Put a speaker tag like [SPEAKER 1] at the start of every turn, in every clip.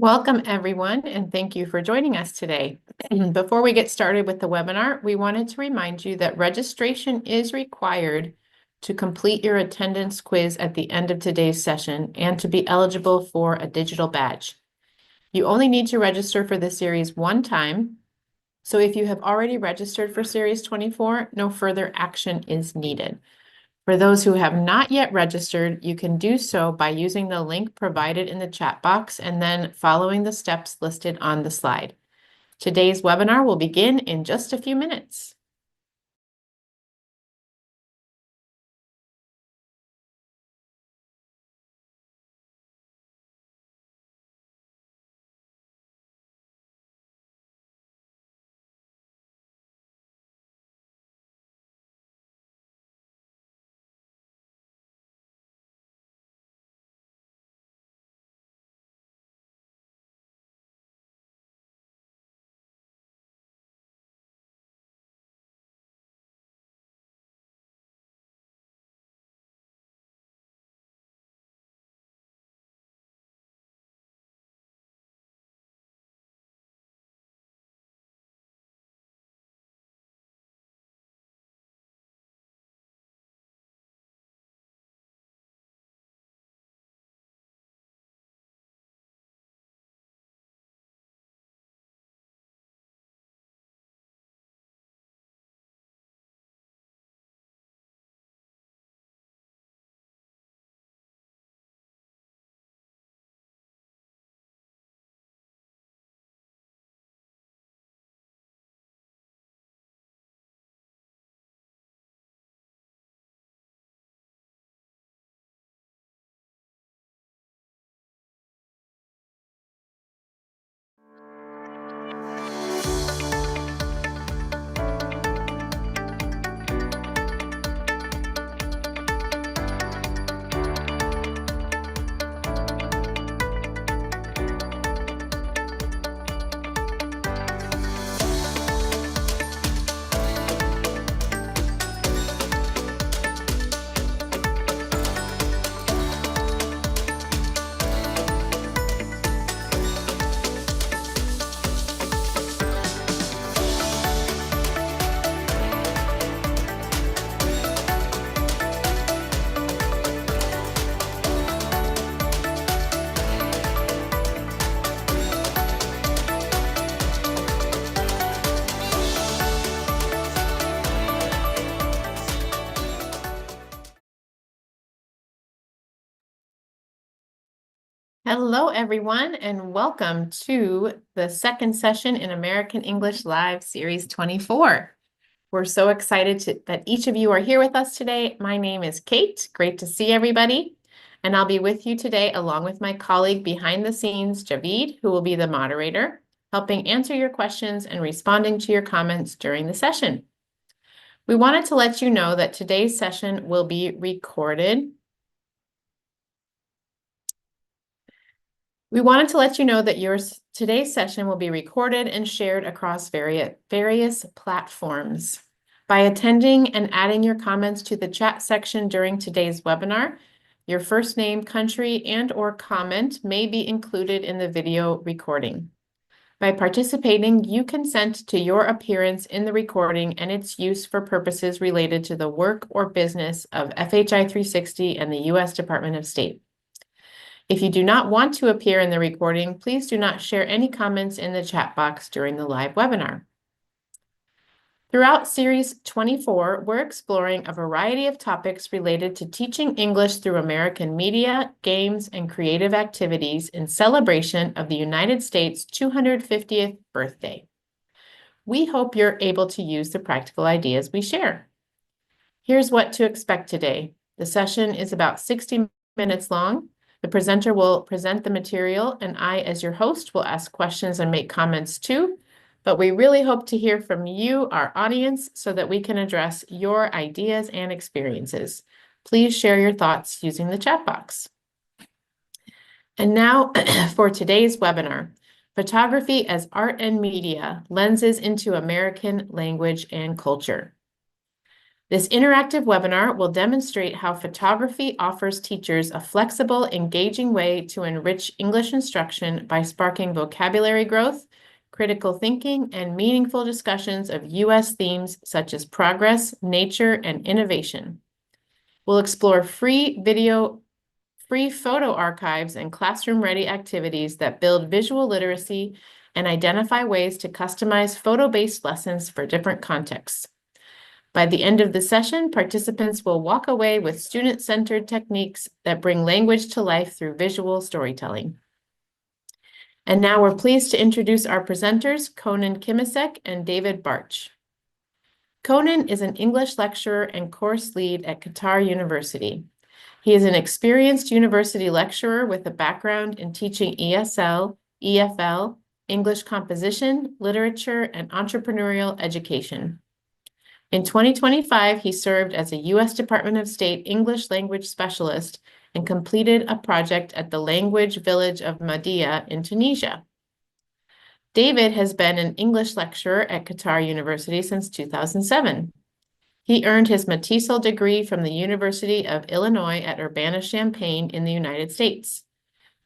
[SPEAKER 1] Welcome, everyone, and thank you for joining us today. Before we get started with the webinar, we wanted to remind you that registration is required to complete your attendance quiz at the end of today's session and to be eligible for a digital badge. You only need to register for the series one time, so if you have already registered for Series 24, no further action is needed. For those who have not yet registered, you can do so by using the link provided in the chat box and then following the steps listed on the slide. Today's webinar will begin in just a few minutes. Hello, everyone, and welcome to the second session in American English Live Series 24. We're so excited that each of you are here with us today. My name is Kate. Great to see everybody. And I'll be with you today along with my colleague behind the scenes, Javid, who will be the moderator, helping answer your questions and responding to your comments during the session. We wanted to let you know that today's session will be recorded. We wanted to let you know that today's session will be recorded and shared across various platforms. By attending and adding your comments to the chat section during today's webinar, your first name, country, and/or comment may be included in the video recording. By participating, you consent to your appearance in the recording and its use for purposes related to the work or business of FHI 360 and the U.S. Department of State. If you do not want to appear in the recording, please do not share any comments in the chat box during the live webinar. Throughout Series 24, we're exploring a variety of topics related to teaching English through American media, games, and creative activities in celebration of the United States' 250th birthday. We hope you're able to use the practical ideas we share. Here's what to expect today. The session is about 60 minutes long. The presenter will present the material, and I, as your host, will ask questions and make comments too. But we really hope to hear from you, our audience, so that we can address your ideas and experiences. Please share your thoughts using the chat box. And now for today's webinar, Photography as Art and Media, Lenses into American Language and Culture. This interactive webinar will demonstrate how photography offers teachers a flexible, engaging way to enrich English instruction by sparking vocabulary growth, critical thinking, and meaningful discussions of U.S. themes such as progress, nature, and innovation. We'll explore free photo archives and classroom-ready activities that build visual literacy and identify ways to customize photo-based lessons for different contexts. By the end of the session, participants will walk away with student-centered techniques that bring language to life through visual storytelling. And now we're pleased to introduce our presenters, Conan Kmiecik and David Bartsch. Conan is an English lecturer and course lead at Qatar University. He is an experienced university lecturer with a background in teaching ESL, EFL, English composition, literature, and entrepreneurial education. In 2025, he served as a U.S. Department of State English language specialist and completed a project at the language village of Mahdia in Tunisia. David has been an English lecturer at Qatar University since 2007. He earned his MTESOL degree from the University of Illinois at Urbana-Champaign in the United States.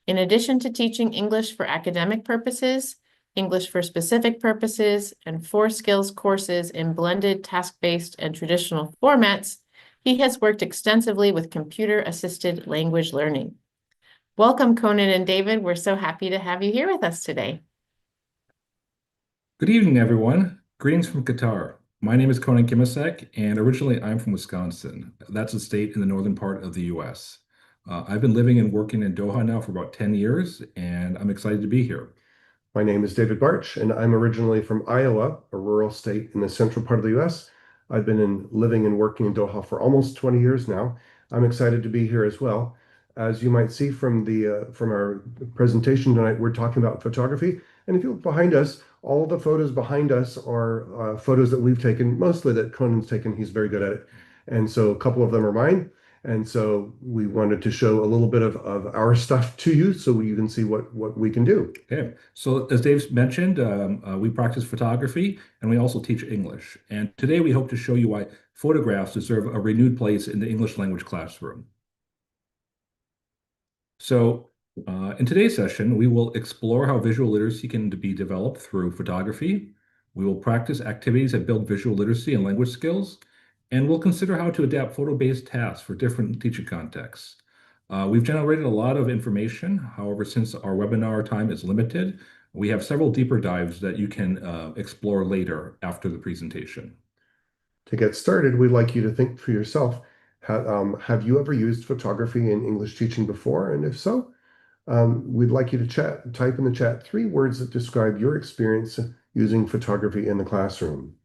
[SPEAKER 1] In addition to teaching English for academic purposes, English for specific purposes, and 4 skills courses in blended task-based and traditional formats, he has worked extensively with computer-assisted language learning. Welcome, Conan and David. We're so happy to have you here with us today.
[SPEAKER 2] Good evening, everyone. Greetings from Qatar. My name is Conan Kmiecik, and originally I'm from Wisconsin. That's a state in the northern part of the U.S. I've been living and working in Doha now for about 10 years, and I'm excited to be here.
[SPEAKER 3] My name is David Bartsch, and I'm originally from Iowa, a rural state in the central part of the U.S. I've been living and working in Doha for almost 20 years now. I'm excited to be here as well. As you might see from our presentation tonight, we're talking about photography. And if you look behind us, all the photos behind us are photos that we've taken, mostly that Conan's taken. He's very good at it. And so a couple of them are mine. And so we wanted to show a little bit of our stuff to you so you can see what we can do.
[SPEAKER 2] Okay, so as Dave mentioned, we practice photography and we also teach English. And today we hope to show you why photographs deserve a renewed place in the English language classroom. So in today's session, we will explore how visual literacy can be developed through photography. We will practice activities that build visual literacy and language skills. And we'll consider how to adapt photo-based tasks for different teaching contexts. We've generated a lot of information. However, since our webinar time is limited, we have several deeper dives that you can explore later after the presentation.
[SPEAKER 3] To get started, we'd like you to think for yourself, have you ever used photography in English teaching before? And if so, we'd like you to type in the chat 3 words that describe your experience using photography in the classroom.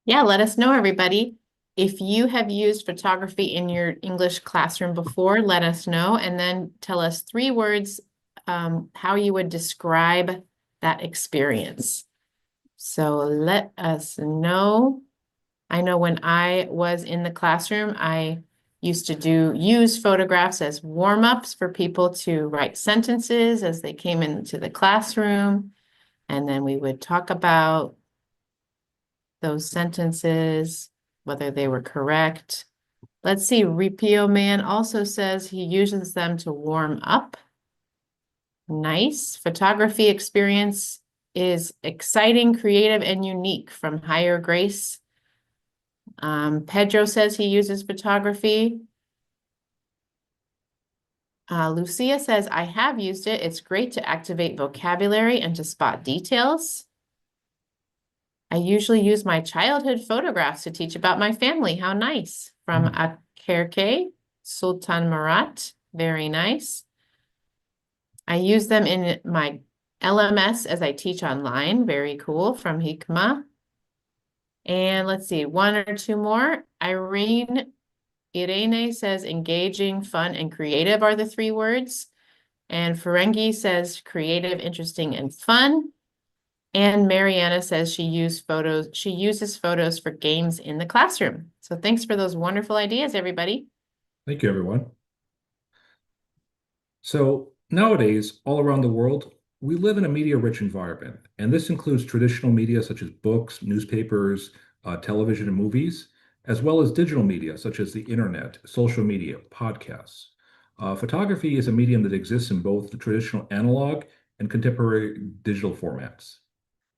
[SPEAKER 1] Yeah, let us know, everybody. If you have used photography in your English classroom before, let us know, and then tell us 3 words how you would describe that experience. So let us know. I know when I was in the classroom, I used to use photographs as warm-ups for people to write sentences as they came into the classroom, and then we would talk about those sentences, whether they were correct. Let's see, Ripio Man also says he uses them to warm up. Nice. Photography experience is exciting, creative, and unique from Higher Grace. Pedro says he uses photography. Lucia says, I have used it. It's great to activate vocabulary and to spot details. I usually use my childhood photographs to teach about my family. How nice. From Akerke, Sultan Murat. Very nice. I use them in my LMS as I teach online. Very cool. From Hikma. And let's see, 1 or 2 more. Irene says engaging, fun, and creative are the 3 words. And Ferengi says creative, interesting, and fun. And Mariana says she uses photos for games in the classroom. So thanks for those wonderful ideas, everybody.
[SPEAKER 2] Thank you, everyone. So nowadays, all around the world, we live in a media-rich environment, and this includes traditional media such as books, newspapers, television and movies, as well as digital media such as the internet, social media, podcasts. Photography is a medium that exists in both the traditional analog and contemporary digital formats.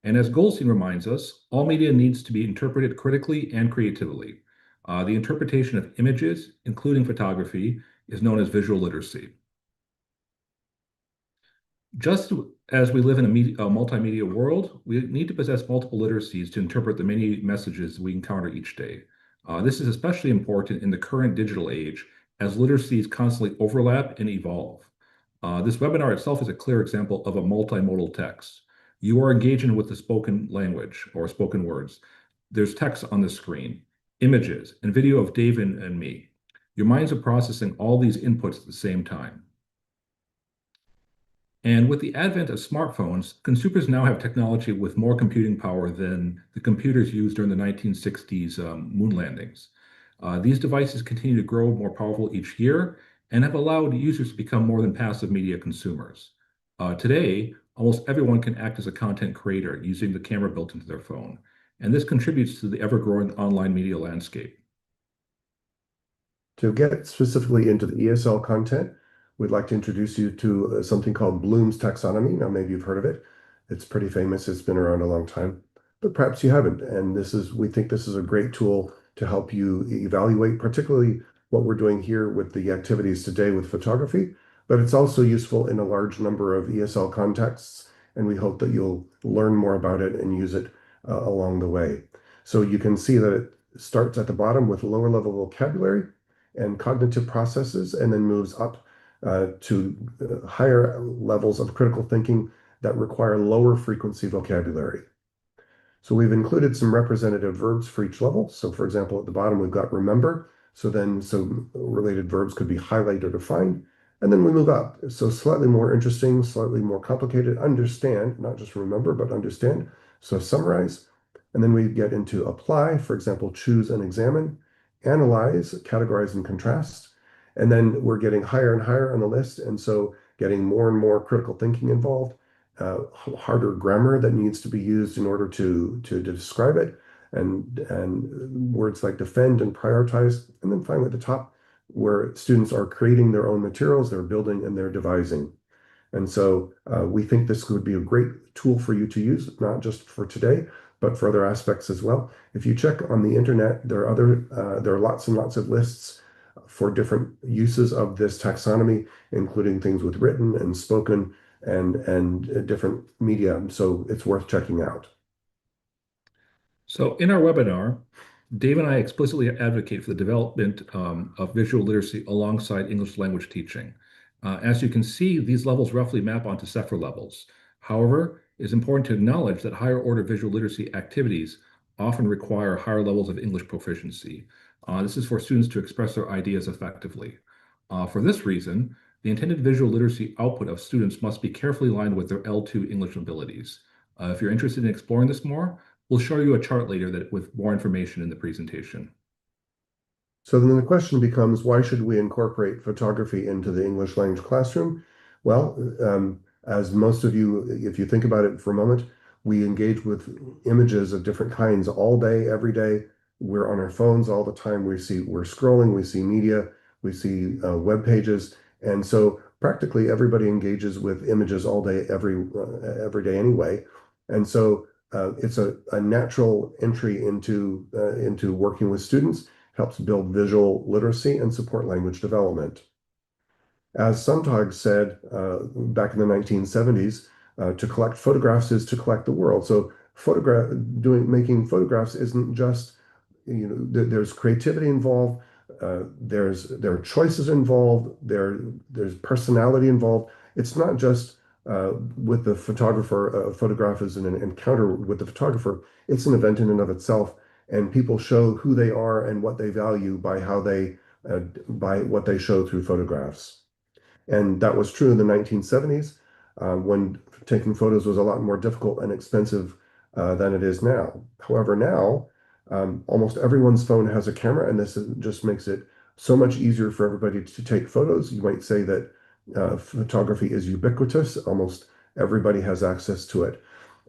[SPEAKER 2] And as Goldstein reminds us, all media needs to be interpreted critically and creatively. The interpretation of images, including photography, is known as visual literacy. Just as we live in a multimedia world, we need to possess multiple literacies to interpret the many messages we encounter each day. This is especially important in the current digital age, as literacies constantly overlap and evolve. This webinar itself is a clear example of a multimodal text. You are engaging with the spoken language or spoken words. There's text on the screen, images, and video of Dave and me. Your minds are processing all these inputs at the same time. And with the advent of smartphones, consumers now have technology with more computing power than the computers used during the 1960s moon landings. These devices continue to grow more powerful each year and have allowed users to become more than passive media consumers. Today, almost everyone can act as a content creator using the camera built into their phone, and this contributes to the ever-growing online media landscape.
[SPEAKER 3] To get specifically into the ESL content, we'd like to introduce you to something called Bloom's taxonomy. Now, maybe you've heard of it. It's pretty famous. It's been around a long time, but perhaps you haven't. And we think this is a great tool to help you evaluate, particularly what we're doing here with the activities today with photography, but it's also useful in a large number of ESL contexts, and we hope that you'll learn more about it and use it along the way. So you can see that it starts at the bottom with lower level vocabulary and cognitive processes, and then moves up to higher levels of critical thinking that require lower frequency vocabulary. So we've included some representative verbs for each level. So for example, at the bottom, we've got remember. So then some related verbs could be highlight or define. And then we move up. So slightly more interesting, slightly more complicated, understand, not just remember, but understand. So summarize. And then we get into apply, for example, choose and examine, analyze, categorize and contrast. And then we're getting higher and higher on the list. And so getting more and more critical thinking involved, harder grammar that needs to be used in order to describe it, and words like defend and prioritize. And then finally at the top, where students are creating their own materials, they're building and they're devising. And so we think this would be a great tool for you to use, not just for today, but for other aspects as well. If you check on the internet, there are lots and lots of lists for different uses of this taxonomy, including things with written and spoken and different media. So it's worth checking out.
[SPEAKER 2] So in our webinar, Dave and I explicitly advocate for the development of visual literacy alongside English language teaching. As you can see, these levels roughly map onto SEFR levels. However, it's important to acknowledge that higher order visual literacy activities often require higher levels of English proficiency. This is for students to express their ideas effectively. For this reason, the intended visual literacy output of students must be carefully aligned with their L2 English abilities. If you're interested in exploring this more, we'll show you a chart later with more information in the presentation.
[SPEAKER 3] So then the question becomes, why should we incorporate photography into the English language classroom? Well, as most of you, if you think about it for a moment, we engage with images of different kinds all day, every day. We're on our phones all the time. We're scrolling, we see media, we see web pages. And so practically everybody engages with images all day, every day anyway. And so it's a natural entry into working with students, helps build visual literacy and support language development. As Sontag said back in the 1970s, to collect photographs is to collect the world. So making photographs isn't just, there's creativity involved, there are choices involved, there's personality involved. It's not just with the photographer. A photograph is an encounter with the photographer. It's an event in and of itself, and people show who they are and what they value by by what they show through photographs. And that was true in the 1970s, when taking photos was a lot more difficult and expensive than it is now. However, now almost everyone's phone has a camera, and this just makes it so much easier for everybody to take photos. You might say that photography is ubiquitous. Almost everybody has access to it.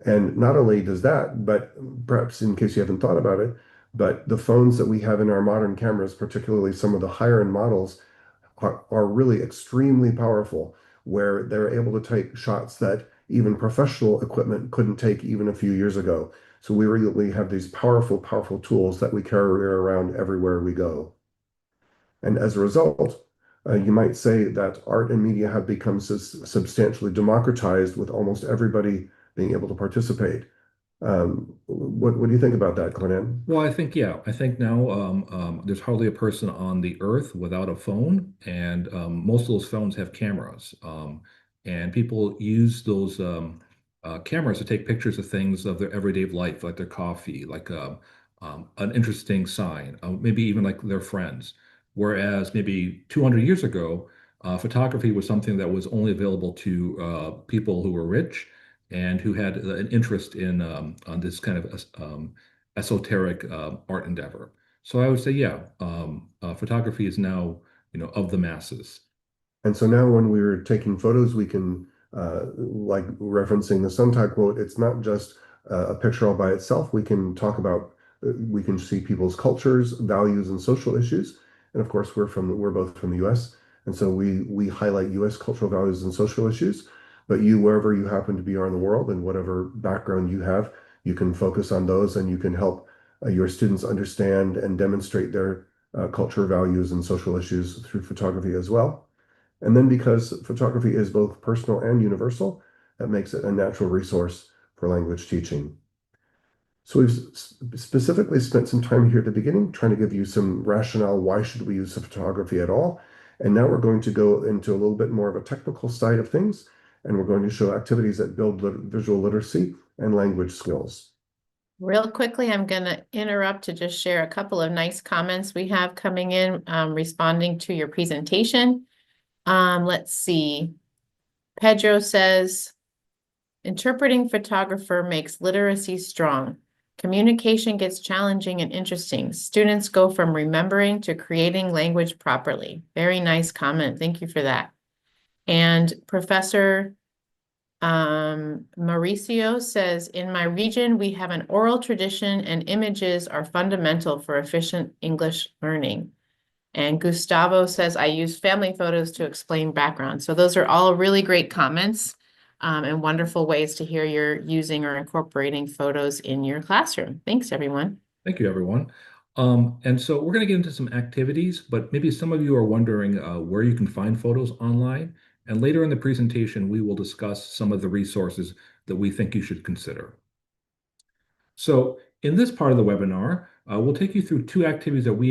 [SPEAKER 3] And not only does that, but perhaps in case you haven't thought about it, but the phones that we have in our modern cameras, particularly some of the higher end models, are really extremely powerful, where they're able to take shots that even professional equipment couldn't take even a few years ago. So we really have these powerful, powerful tools that we carry around everywhere we go. And as a result, you might say that art and media have become substantially democratized, with almost everybody being able to participate. What do you think about that, Conan?
[SPEAKER 2] Well, I think now there's hardly a person on the earth without a phone, and most of those phones have cameras. And people use those cameras to take pictures of things of their everyday life, like their coffee, like an interesting sign, maybe even like their friends. Whereas maybe 200 years ago, photography was something that was only available to people who were rich and who had an interest in on this kind of esoteric art endeavor. So I would say, yeah, photography is now, of the masses.
[SPEAKER 3] And so now when we're taking photos, we can, like referencing the Sontag quote, it's not just a picture all by itself. We can talk about, we can see people's cultures, values, and social issues. And of course, we're both from the U.S. And so we highlight U.S. cultural values and social issues. But you, wherever you happen to be around the world and whatever background you have, you can focus on those, and you can help your students understand and demonstrate their culture, values, and social issues through photography as well. And then because photography is both personal and universal, that makes it a natural resource for language teaching. So we've specifically spent some time here at the beginning trying to give you some rationale. Why should we use photography at all? And now we're going to go into a little bit more of a technical side of things, and we're going to show activities that build visual literacy and language skills.
[SPEAKER 1] Real quickly, I'm going to interrupt to just share a couple of nice comments we have coming in, responding to your presentation. Let's see. Pedro says, interpreting photographer makes literacy strong. Communication gets challenging and interesting. Students go from remembering to creating language properly. Very nice comment. Thank you for that. And Professor Mauricio says, in my region, we have an oral tradition and images are fundamental for efficient English learning. And Gustavo says, I use family photos to explain background. So those are all really great comments and wonderful ways to hear you're using or incorporating photos in your classroom. Thanks, everyone.
[SPEAKER 2] Thank you, everyone. And so we're going to get into some activities, but maybe some of you are wondering where you can find photos online. And later in the presentation, we will discuss some of the resources that we think you should consider. So in this part of the webinar, we'll take you through two activities that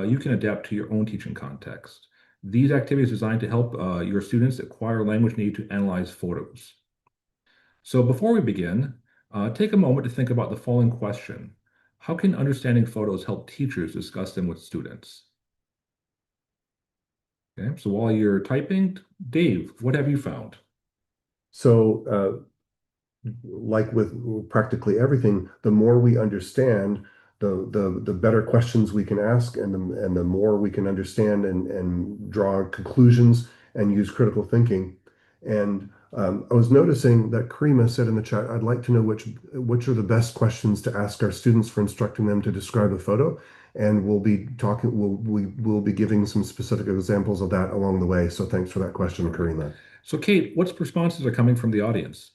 [SPEAKER 2] you can adapt to your own teaching context. These activities are designed to help your students acquire language needed to analyze photos. So before we begin, take a moment to think about the following question. How can understanding photos help teachers discuss them with students? Okay, so while you're typing, Dave, what have you found?
[SPEAKER 3] So like with practically everything, the more we understand, the better questions we can ask, and the more we can understand and draw conclusions and use critical thinking. And I was noticing that Karima said in the chat, I'd like to know which are the best questions to ask our students for instructing them to describe a photo. And we'll be giving some specific examples of that along the way. So thanks for that question, Karima.
[SPEAKER 2] So Kate, what responses are coming from the audience?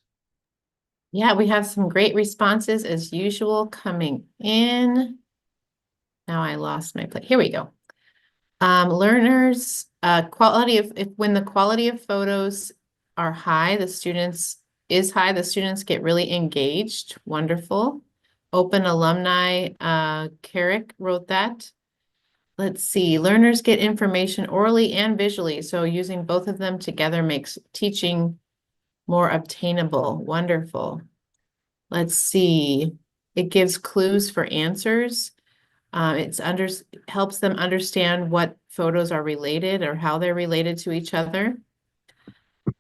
[SPEAKER 1] Yeah, we have some great responses as usual coming in. Now I lost my place. Here we go. Learners, when the quality of photos are high, the students get really engaged. Wonderful. Open Alumni, Carrick wrote that. Let's see, learners get information orally and visually. So using both of them together makes teaching more obtainable. Wonderful. Let's see, it gives clues for answers. Helps them understand what photos are related or how they're related to each other.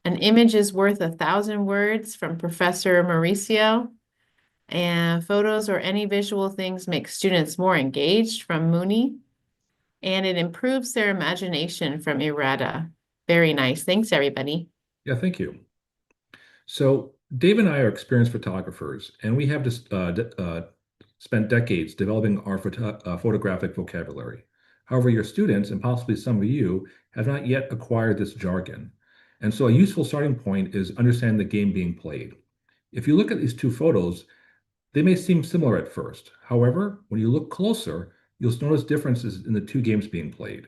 [SPEAKER 1] An image is worth 1,000 words from Professor Mauricio. And photos or any visual things make students more engaged from Mooney. And it improves their imagination from Irada. Very nice. Thanks, everybody.
[SPEAKER 2] Yeah, thank you. So Dave and I are experienced photographers, and we have just spent decades developing our photographic vocabulary. However, your students, and possibly some of you, have not yet acquired this jargon. And so a useful starting point is understanding the game being played. If you look at these two photos, they may seem similar at first. However, when you look closer, you'll notice differences in the two games being played.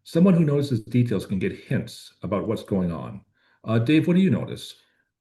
[SPEAKER 2] Someone who notices details can get hints about what's going on. Dave, what do you notice?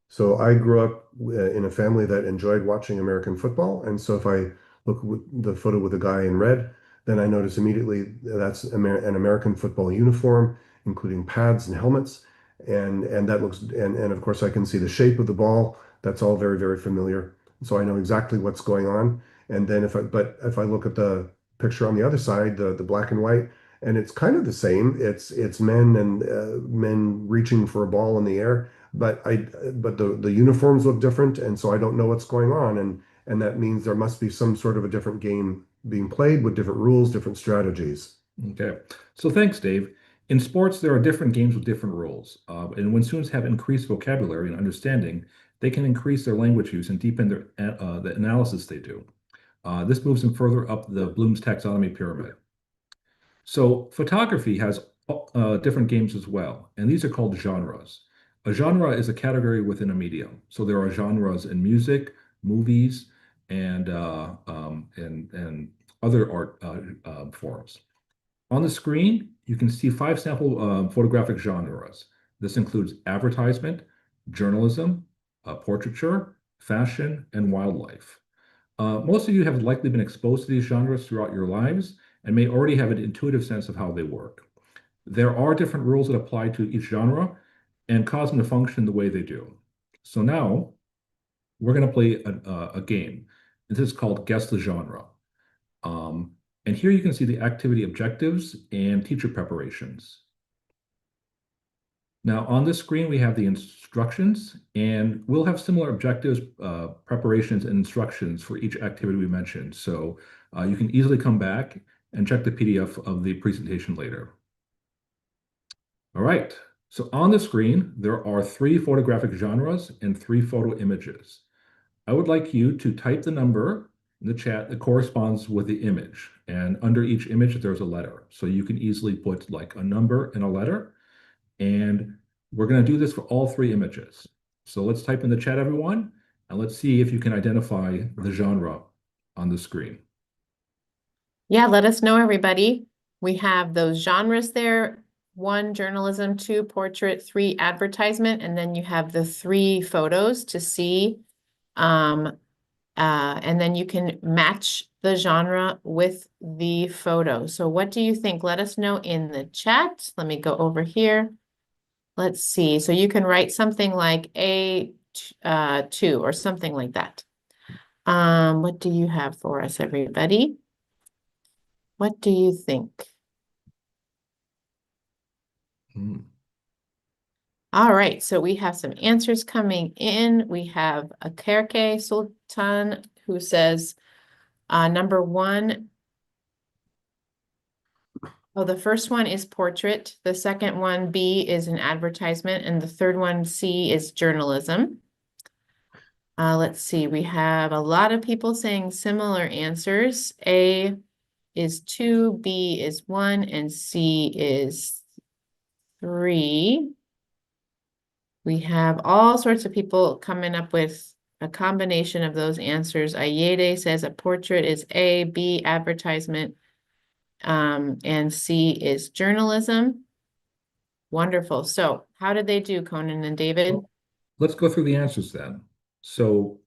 [SPEAKER 3] So I grew up in a family that enjoyed watching American football. And so if I look at the photo with the guy in red, then I notice immediately that's an American football uniform, including pads and helmets. And that looks, and of course I can see the shape of the ball. That's all very, very familiar. So I know exactly what's going on. And then but if I look at the picture on the other side, the black and white, and it's kind of the same. It's men and men reaching for a ball in the air, but the uniforms look different, and so I don't know what's going on, and that means there must be some sort of a different game being played with different rules, different strategies.
[SPEAKER 2] Okay, so thanks, Dave. In sports, there are different games with different rules. And when students have increased vocabulary and understanding, they can increase their language use and deepen the analysis they do. This moves them further up the Bloom's taxonomy pyramid. So photography has different games as well, and these are called genres. A genre is a category within a medium. So there are genres in music, movies, and other art forms. On the screen, you can see 5 sample photographic genres. This includes advertisement, journalism, portraiture, fashion, and wildlife. Most of you have likely been exposed to these genres throughout your lives and may already have an intuitive sense of how they work. There are different rules that apply to each genre and cause them to function the way they do. So now we're going to play a game. This is called Guess the Genre. And here you can see the activity objectives and teacher preparations. Now on this screen, we have the instructions, and we'll have similar objectives, preparations, and instructions for each activity we mentioned. So you can easily come back and check the PDF of the presentation later. All right, so on the screen, there are 3 photographic genres and 3 photo images. I would like you to type the number in the chat that corresponds with the image. And under each image, there's a letter. So you can easily put like a number and a letter. And we're going to do this for all 3 images. So let's type in the chat, everyone, and let's see if you can identify the genre on the screen.
[SPEAKER 1] Yeah, let us know, everybody. We have those genres there. 1, journalism, 2, portrait, 3, advertisement, and then you have the 3 photos to see. And then you can match the genre with the photo. So what do you think? Let us know in the chat. Let me go over here. Let's see. So you can write something like A2 or something like that. What do you have for us, everybody? What do you think? All right, so we have some answers coming in. We have a Kerke Sultan who says number 1. Oh, the first one is portrait. The second one, B, is an advertisement. And the third one, C, is journalism. Let's see. We have a lot of people saying similar answers. A is 2, B is 1, and C is 3. We have all sorts of people coming up with a combination of those answers. Ayede says a portrait is A, B, advertisement, and C is journalism. Wonderful. So how did they do, Conan and David?
[SPEAKER 2] Well, let's go through the answers then. So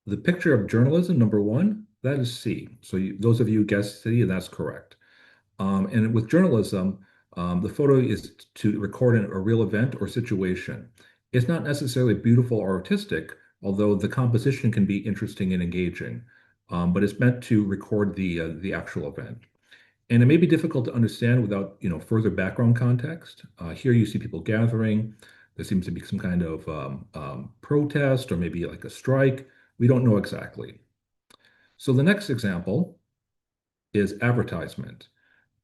[SPEAKER 2] the picture of journalism, number 1, that is C. So those of you guessed C, and that's correct. And with journalism, the photo is to record a real event or situation. It's not necessarily beautiful or artistic, although the composition can be interesting and engaging, but it's meant to record the actual event. And it may be difficult to understand without further background context. Here you see people gathering. There seems to be some kind of protest or maybe like a strike. We don't know exactly. So the next example is advertisement.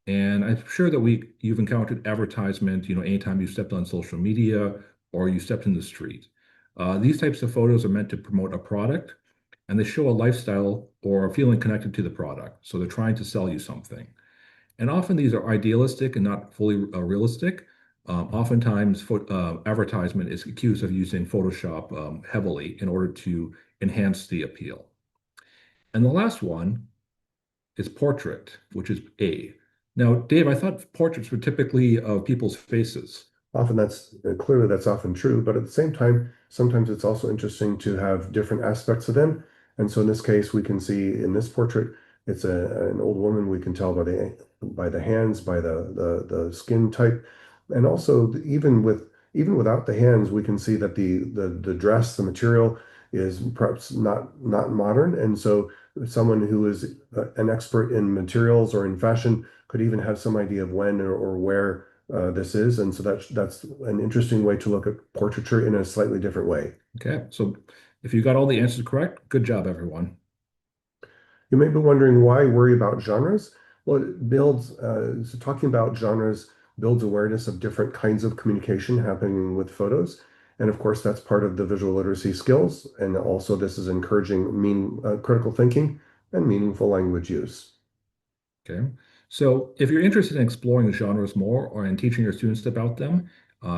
[SPEAKER 2] And I'm sure that you've encountered advertisement, anytime you stepped on social media or you stepped in the street. These types of photos are meant to promote a product, and they show a lifestyle or a feeling connected to the product. So they're trying to sell you something. And often these are idealistic and not fully realistic. Oftentimes, advertisement is accused of using Photoshop heavily in order to enhance the appeal. And the last one is portrait, which is A. Now, Dave, I thought portraits were typically of people's faces.
[SPEAKER 3] Often clearly that's often true, but at the same time, sometimes it's also interesting to have different aspects of them. And so in this case, we can see in this portrait, it's an old woman. We can tell by the hands, by the skin type, and also even without the hands, we can see that the dress, the material is perhaps not modern. And so someone who is an expert in materials or in fashion could even have some idea of when or where this is. And so that's an interesting way to look at portraiture in a slightly different way.
[SPEAKER 2] Okay, so if you got all the answers correct, good job, everyone.
[SPEAKER 3] You may be wondering why worry about genres. Well, it builds, so talking about genres builds awareness of different kinds of communication happening with photos. And of course, that's part of the visual literacy skills. And also this is encouraging critical thinking and meaningful language use.
[SPEAKER 2] Okay, so if you're interested in exploring the genres more or in teaching your students about them,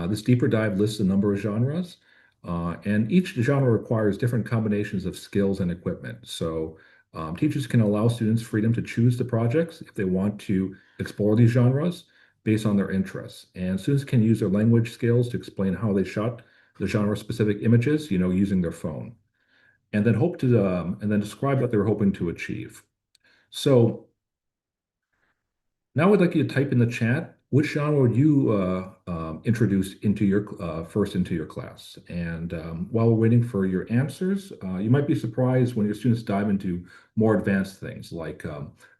[SPEAKER 2] this deeper dive lists a number of genres, and each genre requires different combinations of skills and equipment. So teachers can allow students freedom to choose the projects if they want to explore these genres based on their interests. And students can use their language skills to explain how they shot the genre-specific images, using their phone, and then describe what they're hoping to achieve. So now I'd like you to type in the chat which genre would you introduce into your first into your class. And while we're waiting for your answers, you might be surprised when your students dive into more advanced things like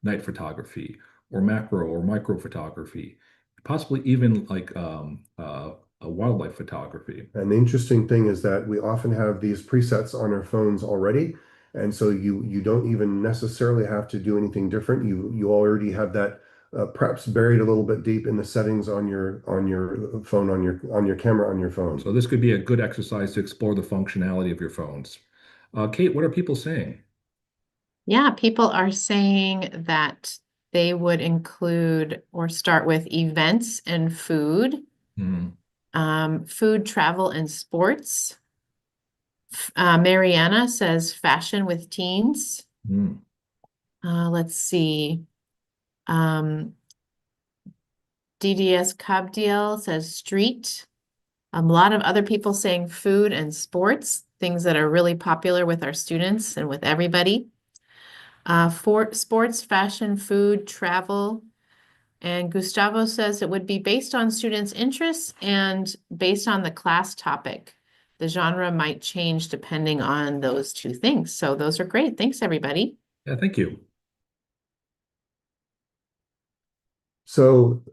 [SPEAKER 2] night photography or macro or micro photography, possibly even like a wildlife photography.
[SPEAKER 3] And the interesting thing is that we often have these presets on our phones already. And so you don't even necessarily have to do anything different. You already have that perhaps buried a little bit deep in the settings on your phone, on your camera on your phone.
[SPEAKER 2] So this could be a good exercise to explore the functionality of your phones. Kate, what are people saying?
[SPEAKER 1] Yeah, people are saying that they would include or start with events and food, food, travel, and sports. Mariana says fashion with teens. Let's see. DDS Kabdiel says street. A lot of other people saying food and sports, things that are really popular with our students and with everybody. For sports, fashion, food, travel. And Gustavo says it would be based on students' interests and based on the class topic. The genre might change depending on those two things. So those are great. Thanks, everybody.
[SPEAKER 2] Yeah, thank you.
[SPEAKER 3] So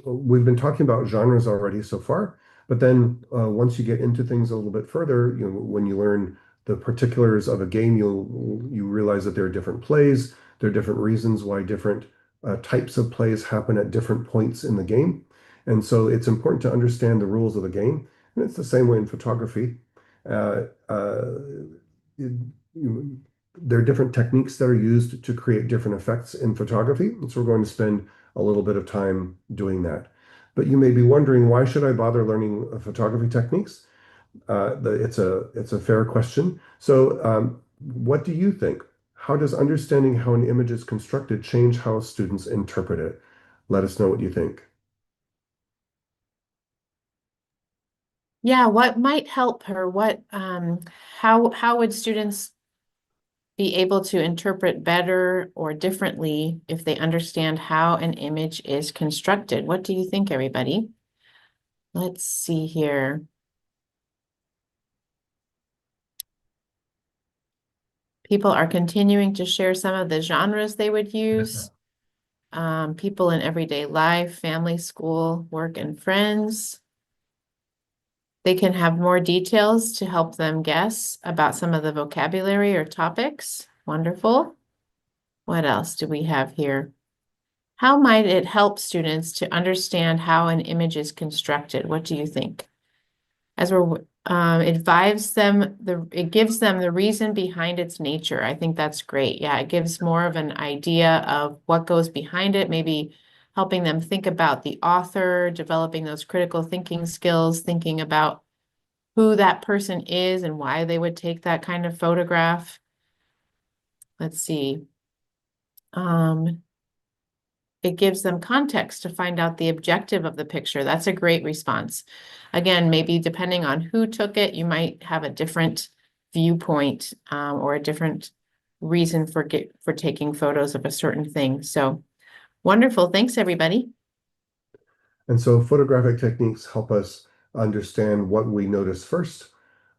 [SPEAKER 3] we've been talking about genres already so far, but then once you get into things a little bit further, when you learn the particulars of a game, you realize that there are different plays, there are different reasons why different types of plays happen at different points in the game. And so it's important to understand the rules of the game. And it's the same way in photography. There are different techniques that are used to create different effects in photography. And so we're going to spend a little bit of time doing that. But you may be wondering, why should I bother learning photography techniques? It's a fair question. So what do you think? How does understanding how an image is constructed change how students interpret it? Let us know what you think.
[SPEAKER 1] Yeah, what might help her? How would students be able to interpret better or differently if they understand how an image is constructed? What do you think, everybody? Let's see here. People are continuing to share some of the genres they would use. People in everyday life, family, school, work, and friends. They can have more details to help them guess about some of the vocabulary or topics. Wonderful. What else do we have here? How might it help students to understand how an image is constructed? What do you think? As we're it gives them the reason behind its nature. I think that's great. Yeah, it gives more of an idea of what goes behind it, maybe helping them think about the author, developing those critical thinking skills, thinking about who that person is and why they would take that kind of photograph. Let's see. It gives them context to find out the objective of the picture. That's a great response. Again, maybe depending on who took it, you might have a different viewpoint or a different reason for taking photos of a certain thing. So wonderful. Thanks, everybody.
[SPEAKER 3] And so photographic techniques help us understand what we notice first,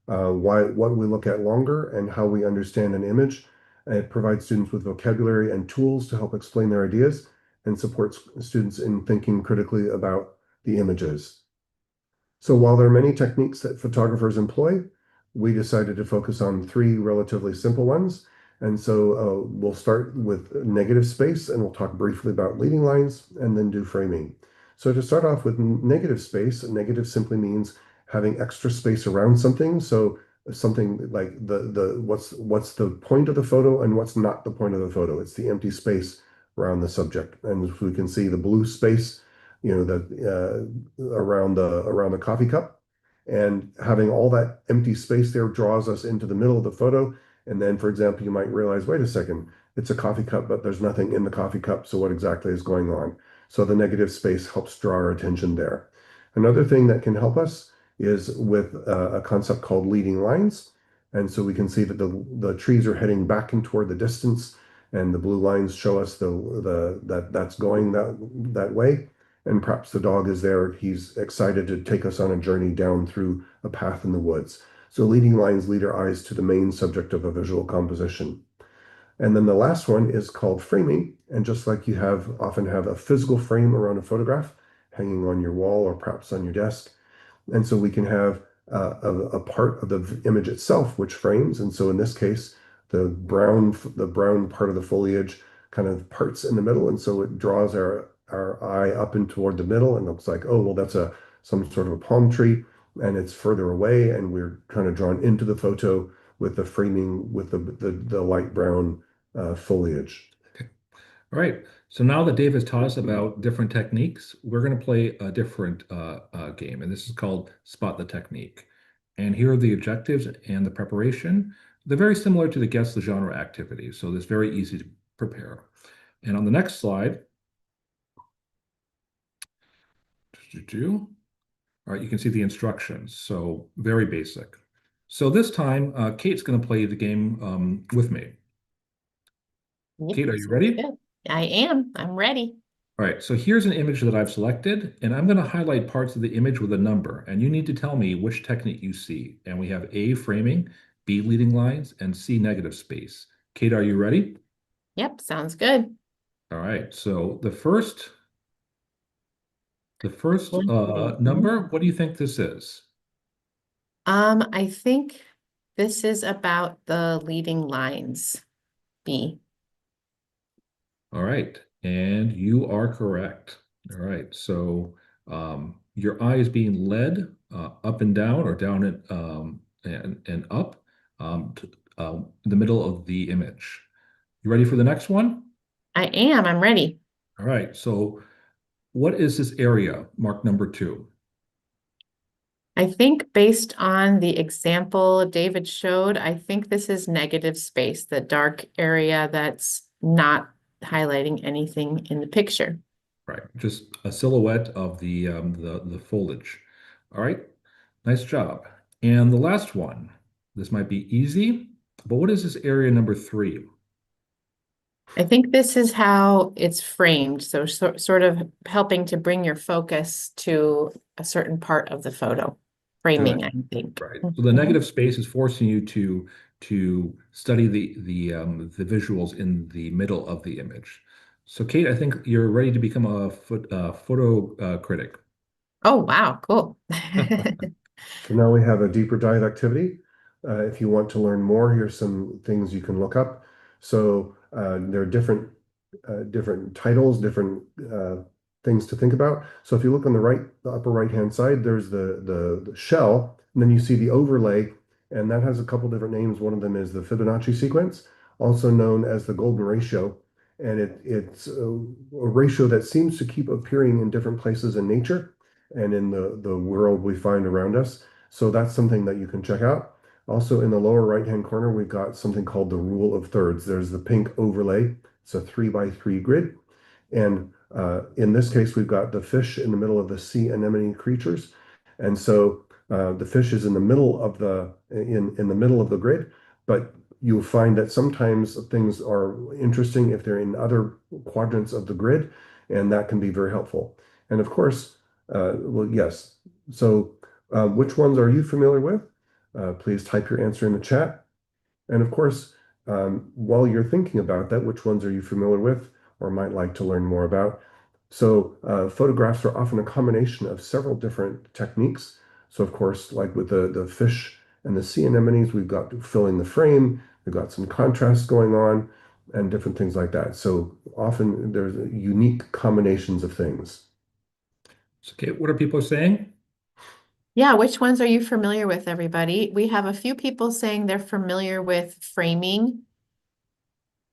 [SPEAKER 3] what we look at longer, and how we understand an image. It provides students with vocabulary and tools to help explain their ideas and supports students in thinking critically about the images. So while there are many techniques that photographers employ, we decided to focus on three relatively simple ones. And so we'll start with negative space, and we'll talk briefly about leading lines and then do framing. So to start off with negative space, negative simply means having extra space around something. So something like what's the point of the photo and what's not the point of the photo. It's the empty space around the subject. And we can see the blue space, around the coffee cup, and having all that empty space there draws us into the middle of the photo. And then, for example, you might realize, wait a second, it's a coffee cup, but there's nothing in the coffee cup. So what exactly is going on? So the negative space helps draw our attention there. Another thing that can help us is with a concept called leading lines. And so we can see that the trees are heading back and toward the distance, and the blue lines show us that's going that way. And perhaps the dog is there. He's excited to take us on a journey down through a path in the woods. So leading lines lead our eyes to the main subject of a visual composition. And then the last one is called framing. And just like you often have a physical frame around a photograph hanging on your wall or perhaps on your desk. And so we can have a part of the image itself which frames. And so in this case, the brown part of the foliage kind of parts in the middle. And so it draws our eye up and toward the middle and looks like, oh, well, that's some sort of a palm tree, and it's further away, and we're kind of drawn into the photo with the framing with the light brown foliage.
[SPEAKER 2] All right. So now that Dave has taught us about different techniques, we're going to play a different game, and this is called Spot the Technique. And here are the objectives and the preparation. They're very similar to the Guess the Genre activity, so it's very easy to prepare. And on the next slide, all right, you can see the instructions, so very basic. So this time, Kate's going to play the game with me.
[SPEAKER 1] Yep,
[SPEAKER 2] Kate, are you ready?
[SPEAKER 1] good. I am. I'm ready.
[SPEAKER 2] All right, so here's an image that I've selected, and I'm going to highlight parts of the image with a number, and you need to tell me which technique you see. And we have A, framing, B, leading lines, and C, negative space. Kate, are you ready?
[SPEAKER 1] Yep, sounds good.
[SPEAKER 2] All right, so the first number, what do you think this is?
[SPEAKER 1] I think this is about the leading lines. B.
[SPEAKER 2] All right, and you are correct. All right, so your eye is being led up and down, or down and up in the middle of the image. You ready for the next one?
[SPEAKER 1] I am. I'm ready.
[SPEAKER 2] All right, so what is this area marked number 2?
[SPEAKER 1] I think based on the example David showed, I think this is negative space, the dark area that's not highlighting anything in the picture.
[SPEAKER 2] Right, just a silhouette of the foliage. All right, nice job. And the last one, this might be easy, but what is this area number 3?
[SPEAKER 1] I think this is how it's framed. So sort of helping to bring your focus to a certain part of the photo. Framing, I think.
[SPEAKER 2] Right. So the negative space is forcing you to study the visuals in the middle of the image. So Kate, I think you're ready to become a photo critic.
[SPEAKER 1] Oh, wow, cool.
[SPEAKER 3] So now we have a deeper dive activity. If you want to learn more, here's some things you can look up. So there are different titles, different things to think about. So if you look on the upper right-hand side, there's the shell, and then you see the overlay, and that has a couple different names. One of them is the Fibonacci sequence, also known as the golden ratio. And it's a ratio that seems to keep appearing in different places in nature and in the world we find around us. So that's something that you can check out. Also in the lower right-hand corner, we've got something called the rule of thirds. There's the pink overlay. It's a 3x3 grid. And in this case, we've got the fish in the middle of the sea anemone creatures. And so the fish is in the middle of in the middle of the grid, but you'll find that sometimes things are interesting if they're in other quadrants of the grid, and that can be very helpful. And of course, well, yes. So which ones are you familiar with? Please type your answer in the chat. And of course, while you're thinking about that, which ones are you familiar with or might like to learn more about? So photographs are often a combination of several different techniques. So of course, like with the fish and the sea anemones, we've got filling the frame, we've got some contrast going on, and different things like that. So often there's unique combinations of things.
[SPEAKER 2] Okay, what are people saying?
[SPEAKER 1] Yeah, which ones are you familiar with, everybody? We have a few people saying they're familiar with framing.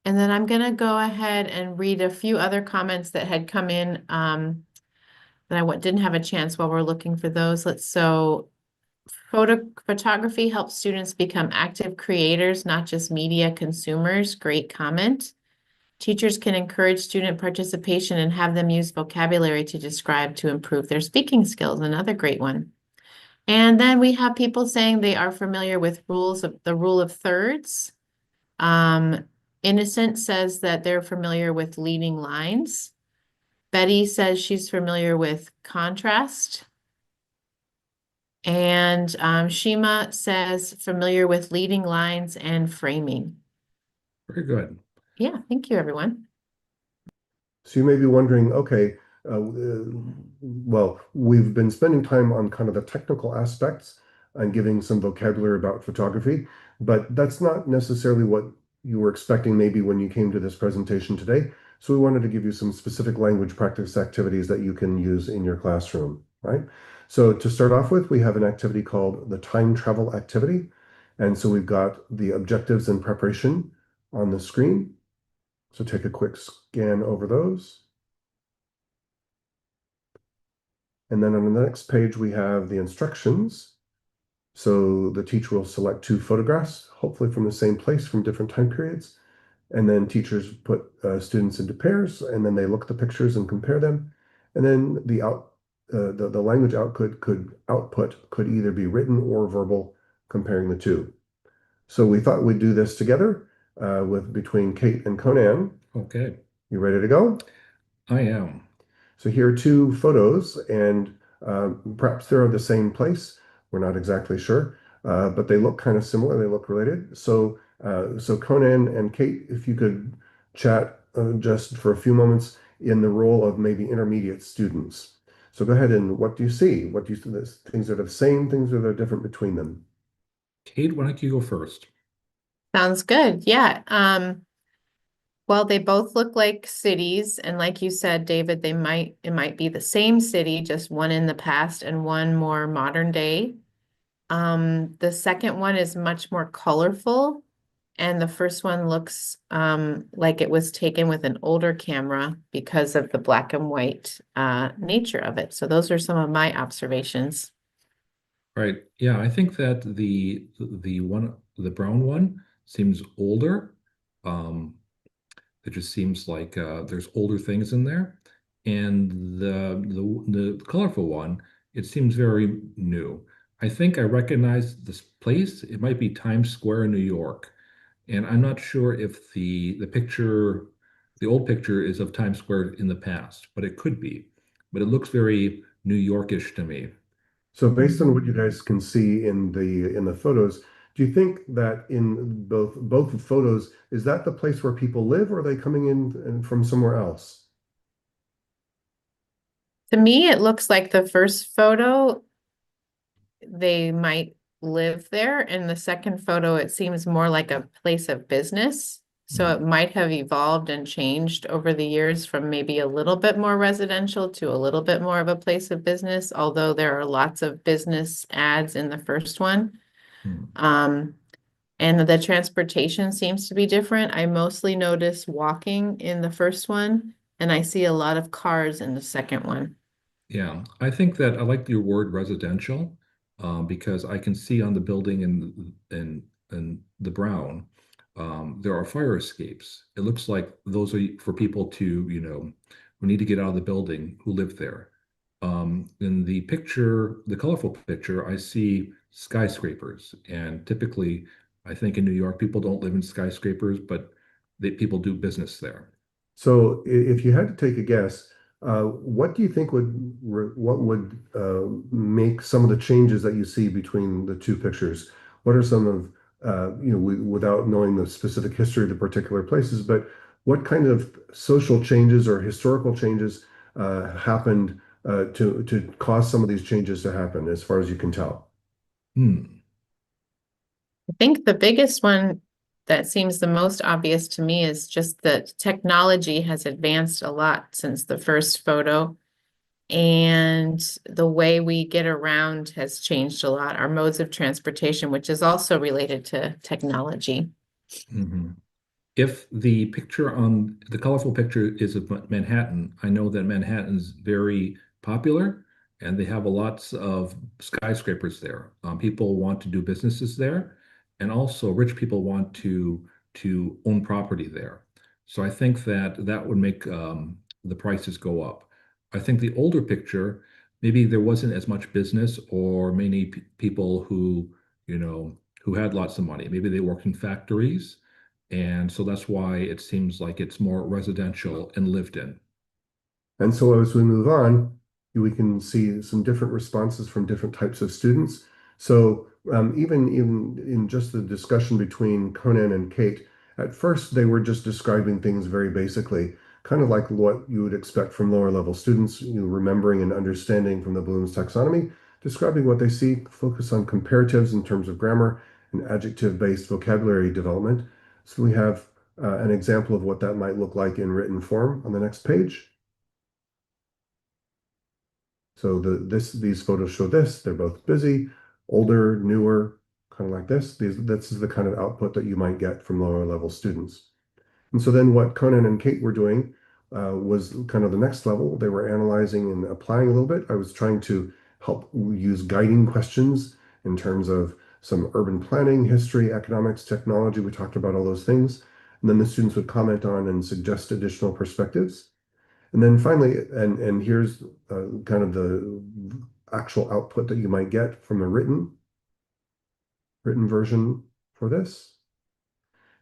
[SPEAKER 1] And then I'm gonna go ahead and read a few other comments that had come in that I didn't have a chance while we're looking for those. Photography helps students become active creators, not just media consumers. Great comment. Teachers can encourage student participation and have them use vocabulary to describe to improve their speaking skills. Another great one. And then we have people saying they are familiar with the rule of thirds. Innocent says that they're familiar with leading lines. Betty says she's familiar with contrast. And Shima says familiar with leading lines and framing.
[SPEAKER 2] Very good.
[SPEAKER 1] Yeah, thank you, everyone.
[SPEAKER 3] So you may be wondering, okay, well, we've been spending time on kind of the technical aspects and giving some vocabulary about photography, but that's not necessarily what you were expecting maybe when you came to this presentation today. So we wanted to give you some specific language practice activities that you can use in your classroom, right? So to start off with, we have an activity called the time travel activity. And so we've got the objectives and preparation on the screen. So take a quick scan over those. And then on the next page, we have the instructions. So the teacher will select 2 photographs, hopefully from the same place from different time periods. And then teachers put students into pairs, and then they look at the pictures and compare them. And then the language output could either be written or verbal, comparing the 2. So we thought we'd do this together between Kate and Conan.
[SPEAKER 2] Okay,
[SPEAKER 3] You ready to go?
[SPEAKER 2] I am.
[SPEAKER 3] So here are 2 photos, and perhaps they're of the same place. We're not exactly sure, but they look kind of similar. They look related. So Conan and Kate, if you could chat just for a few moments in the role of maybe intermediate students. So go ahead, and what do you see? What do you see? Things that are the same, things that are different between them.
[SPEAKER 2] Kate, why don't you go first?
[SPEAKER 1] Sounds good. Yeah. Well, they both look like cities, and like you said, David, it might be the same city, just one in the past and one more modern day. The second one is much more colorful, and the first one looks like it was taken with an older camera because of the black and white nature of it. So those are some of my observations.
[SPEAKER 2] Right. Yeah, I think that the brown one seems older. It just seems like there's older things in there. And the colorful one, it seems very new. I think I recognize this place. It might be Times Square in New York. And I'm not sure if the old picture is of Times Square in the past, but it could be. But it looks very New Yorkish to me.
[SPEAKER 3] So based on what you guys can see in the photos, do you think that in both photos, is that the place where people live, or are they coming in from somewhere else?
[SPEAKER 1] To me, it looks like the first photo, they might live there. In the second photo, it seems more like a place of business. So it might have evolved and changed over the years from maybe a little bit more residential to a little bit more of a place of business, although there are lots of business ads in the first one. And the transportation seems to be different. I mostly notice walking in the first one, and I see a lot of cars in the second one.
[SPEAKER 2] Yeah, I think that I like your word residential because I can see on the building in the brown there are fire escapes. It looks like those are for people to, who need to get out of the building who live there. In the picture, the colorful picture, I see skyscrapers, and typically, I think in New York, people don't live in skyscrapers, but people do business there.
[SPEAKER 3] So if you had to take a guess, what do you think what would make some of the changes that you see between the two pictures? What are some of without knowing the specific history of the particular places, but what kind of social changes or historical changes happened to cause some of these changes to happen, as far as you can tell?
[SPEAKER 2] Hmm.
[SPEAKER 1] I think the biggest one that seems the most obvious to me is just that technology has advanced a lot since the first photo. And the way we get around has changed a lot, our modes of transportation, which is also related to technology.
[SPEAKER 2] Mhm. If the picture on the colorful picture is of Manhattan, I know that Manhattan's very popular and they have lots of skyscrapers there. People want to do businesses there, and also rich people want to own property there. So I think that that would make the prices go up. I think the older picture, maybe there wasn't as much business or many people who had lots of money. Maybe they worked in factories and so that's why it seems like it's more residential and lived in.
[SPEAKER 3] And so as we move on, we can see some different responses from different types of students. So even in just the discussion between Conan and Kate, at first they were just describing things very basically, kind of like what you would expect from lower level students, remembering and understanding from the Bloom's taxonomy, describing what they see, focus on comparatives in terms of grammar and adjective-based vocabulary development. So we have an example of what that might look like in written form on the next page. So these photos show this. They're both busy, older, newer, kind of like this. This is the kind of output that you might get from lower level students. And so then what Conan and Kate were doing was kind of the next level. They were analyzing and applying a little bit. I was trying to help use guiding questions in terms of some urban planning, history, economics, technology. We talked about all those things. And then the students would comment on and suggest additional perspectives. And then finally, and here's kind of the actual output that you might get from a written version for this.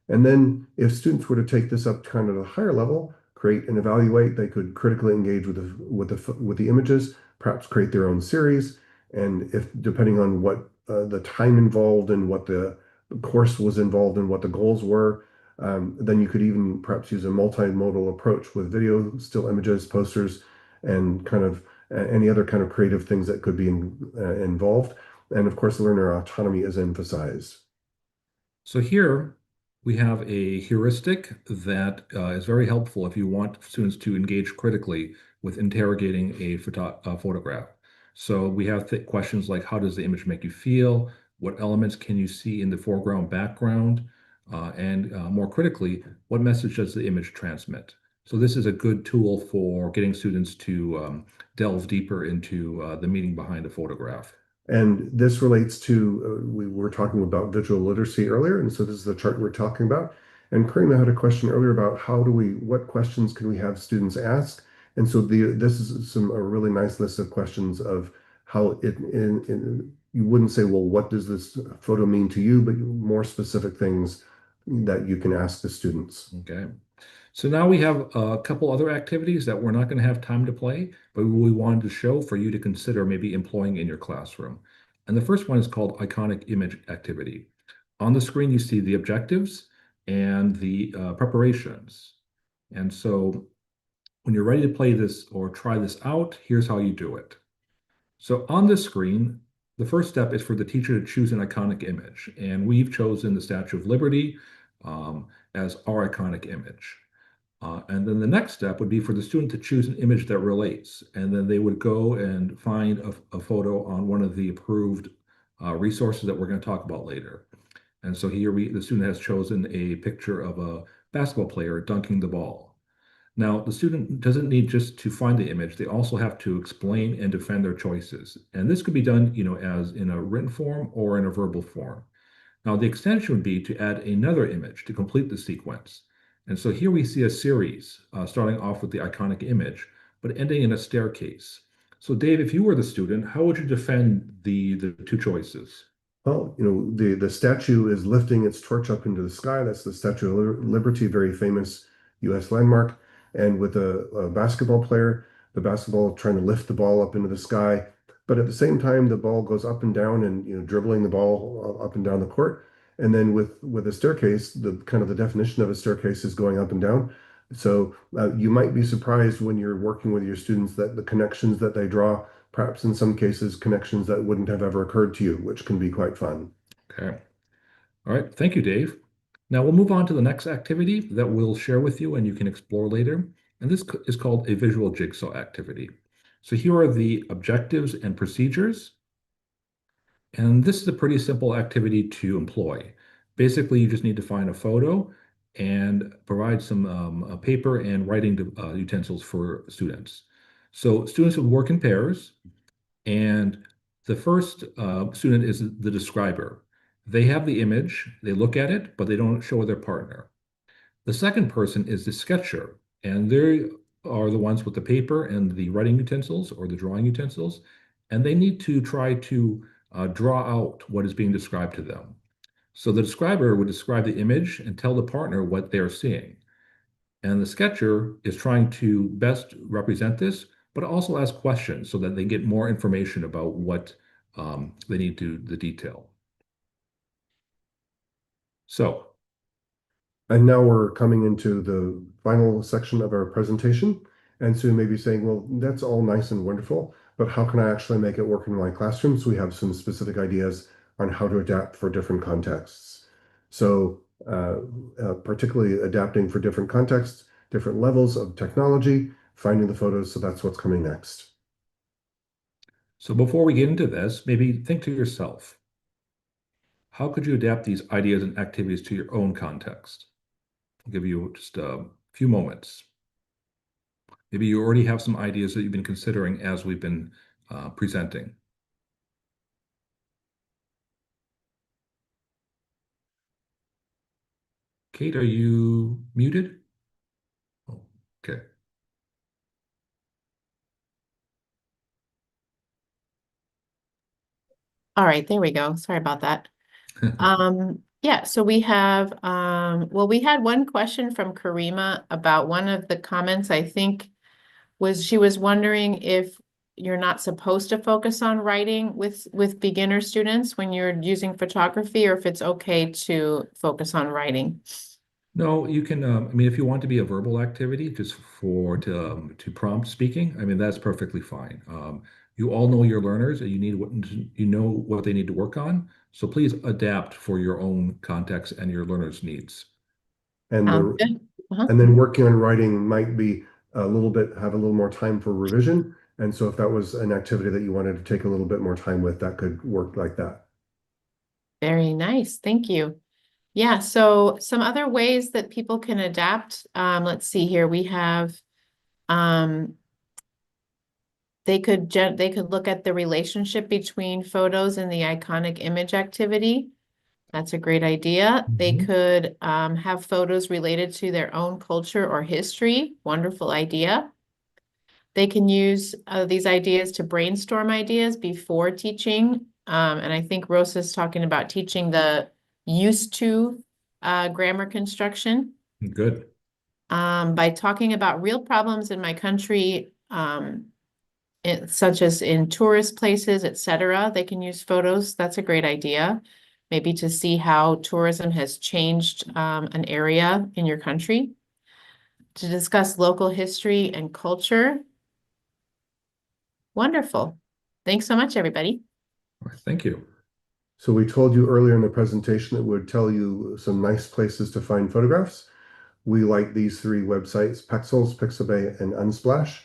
[SPEAKER 3] And then if students were to take this up kind of a higher level, create and evaluate, they could critically engage with the images, perhaps create their own series. And if depending on what the time involved and what the course was involved and what the goals were, then you could even perhaps use a multimodal approach with video, still images, posters, and kind of any other kind of creative things that could be involved. And of course, learner autonomy is emphasized.
[SPEAKER 2] So here we have a heuristic that is very helpful if you want students to engage critically with interrogating a photograph. So we have questions like, how does the image make you feel? What elements can you see in the foreground, background? And more critically, what message does the image transmit? So this is a good tool for getting students to delve deeper into the meaning behind a photograph.
[SPEAKER 3] And this relates to, we were talking about visual literacy earlier, and so this is the chart we're talking about. And Karina had a question earlier about what questions can we have students ask? And so this is a really nice list of questions of how you wouldn't say, well, what does this photo mean to you, but more specific things that you can ask the students.
[SPEAKER 2] Okay. So now we have a couple other activities that we're not going to have time to play, but we wanted to show for you to consider maybe employing in your classroom. And the first one is called iconic image activity. On the screen, you see the objectives and the preparations. And so when you're ready to play this or try this out, here's how you do it. So on the screen, the first step is for the teacher to choose an iconic image. And we've chosen the Statue of Liberty. as our iconic image. And then the next step would be for the student to choose an image that relates, and then they would go and find a photo on one of the approved resources that we're going to talk about later. And so here the student has chosen a picture of a basketball player dunking the ball. Now, the student doesn't need just to find the image, they also have to explain and defend their choices. And this could be done, as in a written form or in a verbal form. Now, the extension would be to add another image to complete the sequence. And so here we see a series starting off with the iconic image, but ending in a staircase. So Dave, if you were the student, how would you defend the two choices?
[SPEAKER 3] Well, the statue is lifting its torch up into the sky. That's the Statue of Liberty, very famous U.S. landmark. And with a basketball player, the basketball trying to lift the ball up into the sky. But at the same time, the ball goes up and down and, dribbling the ball up and down the court. And then with a staircase, the kind of the definition of a staircase is going up and down. So you might be surprised when you're working with your students that the connections that they draw, perhaps in some cases, connections that wouldn't have ever occurred to you, which can be quite fun.
[SPEAKER 2] Okay. All right. Thank you, Dave. Now we'll move on to the next activity that we'll share with you and you can explore later. And this is called a visual jigsaw activity. So here are the objectives and procedures. And this is a pretty simple activity to employ. Basically, you just need to find a photo and provide some paper and writing utensils for students. So students would work in pairs, and the first student is the describer. They have the image, they look at it, but they don't show their partner. The second person is the sketcher, and they are the ones with the paper and the writing utensils or the drawing utensils, and they need to try to draw out what is being described to them. So the describer would describe the image and tell the partner what they're seeing. And the sketcher is trying to best represent this, but also ask questions so that they get more information about what they need to the detail. So,
[SPEAKER 3] And now we're coming into the final section of our presentation. And so you may be saying, well, that's all nice and wonderful, but how can I actually make it work in my classroom? So we have some specific ideas on how to adapt for different contexts. So particularly adapting for different contexts, different levels of technology, finding the photos. So that's what's coming next.
[SPEAKER 2] So before we get into this, maybe think to yourself, how could you adapt these ideas and activities to your own context? I'll give you just a few moments. Maybe you already have some ideas that you've been considering as we've been presenting. Kate, are you muted? Oh, okay.
[SPEAKER 1] All right, there we go. Sorry about that. Yeah, so we have, well, we had one question from Karima about one of the comments, I think, she was wondering if you're not supposed to focus on writing with beginner students when you're using photography, or if it's okay to focus on writing.
[SPEAKER 2] No, you can, I mean, if you want to be a verbal activity just to prompt speaking, I mean, that's perfectly fine. You all know your learners and you know what they need to work on. So please adapt for your own context and your learners' needs.
[SPEAKER 3] And
[SPEAKER 1] Good.
[SPEAKER 3] and then working on writing might be have a little more time for revision. And so if that was an activity that you wanted to take a little bit more time with, that could work like that.
[SPEAKER 1] Very nice. Thank you. Yeah, so some other ways that people can adapt. Let's see here. We have they could look at the relationship between photos and the iconic image activity. That's a great idea. They could have photos related to their own culture or history. Wonderful idea. They can use these ideas to brainstorm ideas before teaching. And I think Rosa's talking about teaching the used to grammar construction.
[SPEAKER 2] Good.
[SPEAKER 1] By talking about real problems in my country, such as in tourist places, etc., they can use photos. That's a great idea. Maybe to see how tourism has changed an area in your country. To discuss local history and culture. Wonderful. Thanks so much, everybody.
[SPEAKER 2] All right, thank you.
[SPEAKER 3] So we told you earlier in the presentation that would tell you some nice places to find photographs. We like these three websites, Pexels, Pixabay, and Unsplash.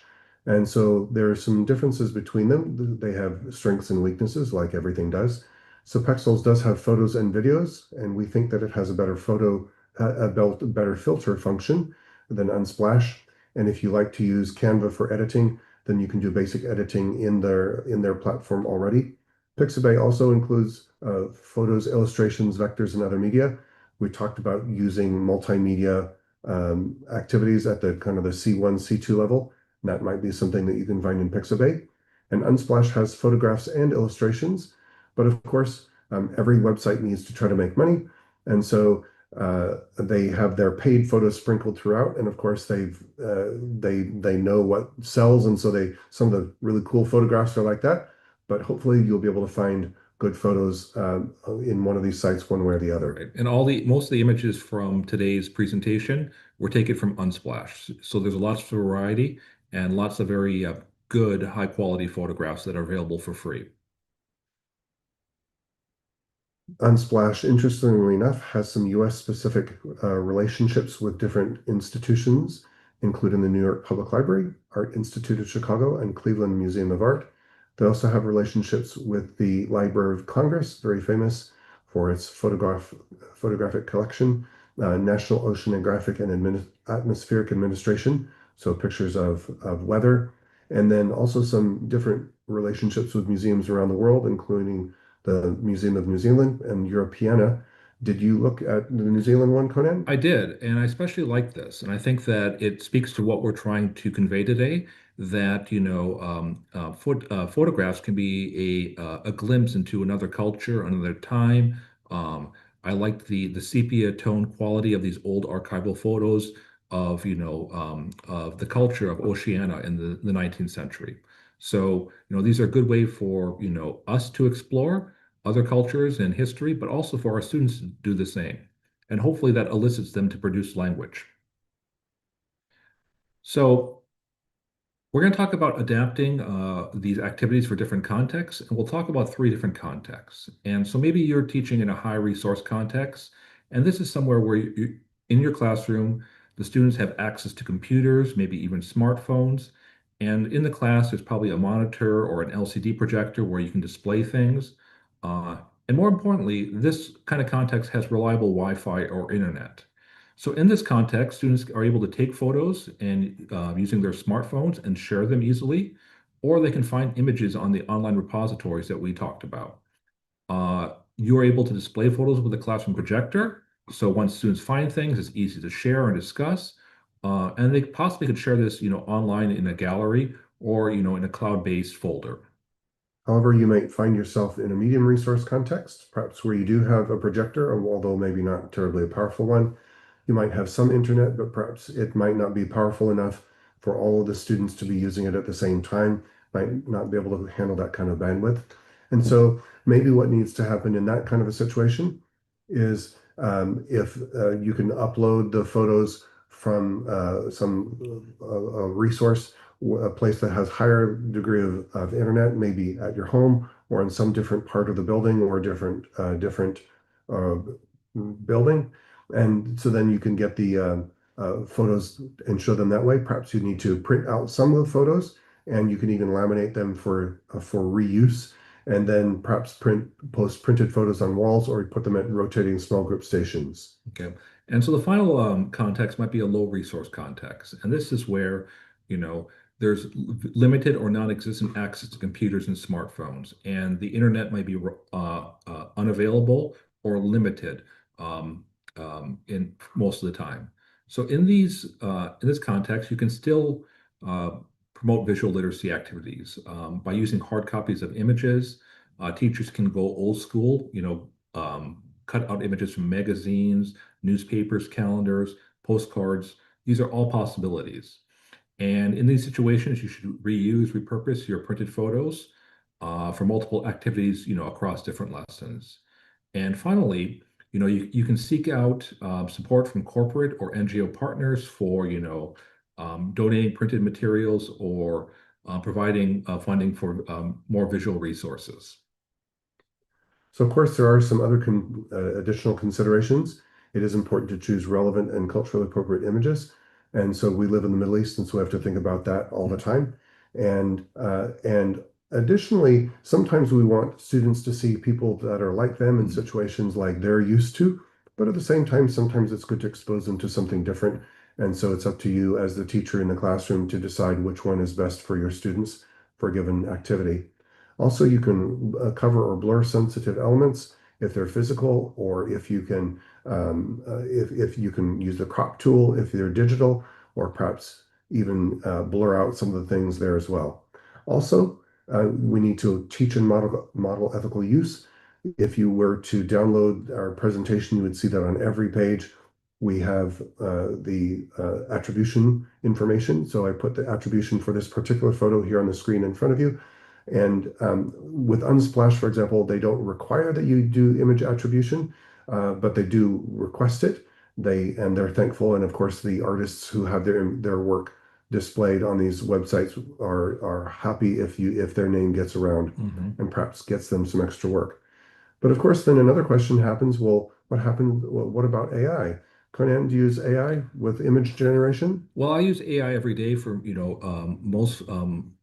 [SPEAKER 3] And so there are some differences between them. They have strengths and weaknesses, like everything does. So Pexels does have photos and videos, and we think that it has a better better filter function than Unsplash. And if you like to use Canva for editing, then you can do basic editing in their platform already. Pixabay also includes photos, illustrations, vectors, and other media. We talked about using multimedia activities at the kind of the C1, C2 level. And that might be something that you can find in Pixabay. And Unsplash has photographs and illustrations, but of course, every website needs to try to make money. And so they have their paid photos sprinkled throughout, and of course they know what sells, and so some of the really cool photographs are like that. But hopefully you'll be able to find good photos in one of these sites, one way or the other.
[SPEAKER 2] Right. And most of the images from today's presentation were taken from Unsplash. So there's lots of variety and lots of very good, high quality photographs that are available for free.
[SPEAKER 3] Unsplash, interestingly enough, has some US specific relationships with different institutions, including the New York Public Library, Art Institute of Chicago, and Cleveland Museum of Art. They also have relationships with the Library of Congress, very famous for its photographic collection, National Oceanographic and Atmospheric Administration, so pictures of weather, and then also some different relationships with museums around the world, including the Museum of New Zealand and Europeana. Did you look at the New Zealand one, Conan?
[SPEAKER 2] I did, and I especially like this. And I think that it speaks to what we're trying to convey today, that, photographs can be a glimpse into another culture, another time. I liked the sepia tone quality of these old archival photos of the culture of Oceania in the 19th century. So, these are a good way for, us to explore other cultures and history, but also for our students to do the same. And hopefully that elicits them to produce language. So we're going to talk about adapting these activities for different contexts, and we'll talk about three different contexts. And so maybe you're teaching in a high resource context, and this is somewhere where in your classroom, the students have access to computers, maybe even smartphones. And in the class, there's probably a monitor or an LCD projector where you can display things. And more importantly, this kind of context has reliable Wi-Fi or internet. So in this context, students are able to take photos and using their smartphones and share them easily, or they can find images on the online repositories that we talked about. You're able to display photos with a classroom projector. So once students find things, it's easy to share and discuss. And they possibly could share this, online in a gallery or, in a cloud-based folder.
[SPEAKER 3] However, you might find yourself in a medium resource context, perhaps where you do have a projector, although maybe not terribly a powerful one. You might have some internet, but perhaps it might not be powerful enough for all of the students to be using it at the same time, might not be able to handle that kind of bandwidth. And so maybe what needs to happen in that kind of a situation is if you can upload the photos from some resource, a place that has higher degree of internet, maybe at your home or in some different part of the building or different building. And so then you can get the photos and show them that way. Perhaps you need to print out some of the photos, and you can even laminate them for reuse, and then perhaps post printed photos on walls or put them at rotating small group stations.
[SPEAKER 2] Okay. And so the final context might be a low resource context. And this is where, there's limited or non-existent access to computers and smartphones, and the internet might be unavailable or limited in most of the time. So in this context, you can still promote visual literacy activities by using hard copies of images. Teachers can go old school, cut out images from magazines, newspapers, calendars, postcards. These are all possibilities. And in these situations, you should repurpose your printed photos for multiple activities, across different lessons. And finally, you can seek out support from corporate or NGO partners for, donating printed materials or providing funding for more visual resources.
[SPEAKER 3] So of course, there are some other additional considerations. It is important to choose relevant and culturally appropriate images. And so we live in the Middle East, and so we have to think about that all the time. And additionally, sometimes we want students to see people that are like them in situations like they're used to, but at the same time, sometimes it's good to expose them to something different. And so it's up to you as the teacher in the classroom to decide which one is best for your students for a given activity. Also, you can cover or blur sensitive elements if they're physical, or if you can if you can use the crop tool if they're digital, or perhaps even blur out some of the things there as well. Also, we need to teach and model ethical use. If you were to download our presentation, you would see that on every page we have the attribution information. So I put the attribution for this particular photo here on the screen in front of you. And with Unsplash, for example, they don't require that you do image attribution, but they do request it. They're thankful, and of course, the artists who have their work displayed on these websites are happy if their name gets around and perhaps gets them some extra work. But of course, then another question happens. Well, what happened? Well, what about AI? Conan, do you use AI with image generation?
[SPEAKER 2] Well, I use AI every day for, most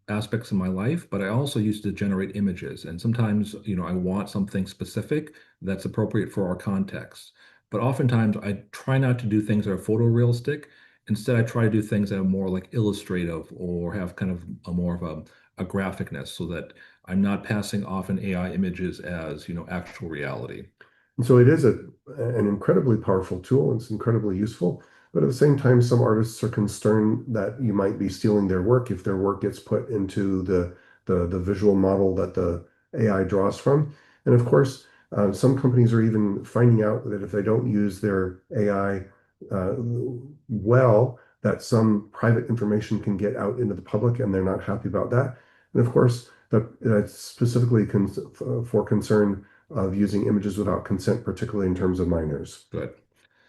[SPEAKER 2] aspects of my life, but I also use it to generate images. And sometimes, I want something specific that's appropriate for our context. But oftentimes I try not to do things that are photorealistic. Instead, I try to do things that are more like illustrative or have kind of a more of a graphicness so that I'm not passing off an AI images as, actual reality.
[SPEAKER 3] And so it is an incredibly powerful tool. It's incredibly useful. But at the same time, some artists are concerned that you might be stealing their work if their work gets put into the visual model that the AI draws from. And of course, some companies are even finding out that if they don't use their AI well, that some private information can get out into the public, and they're not happy about that. And of course, that's specifically for concern of using images without consent, particularly in terms of minors.
[SPEAKER 2] Good.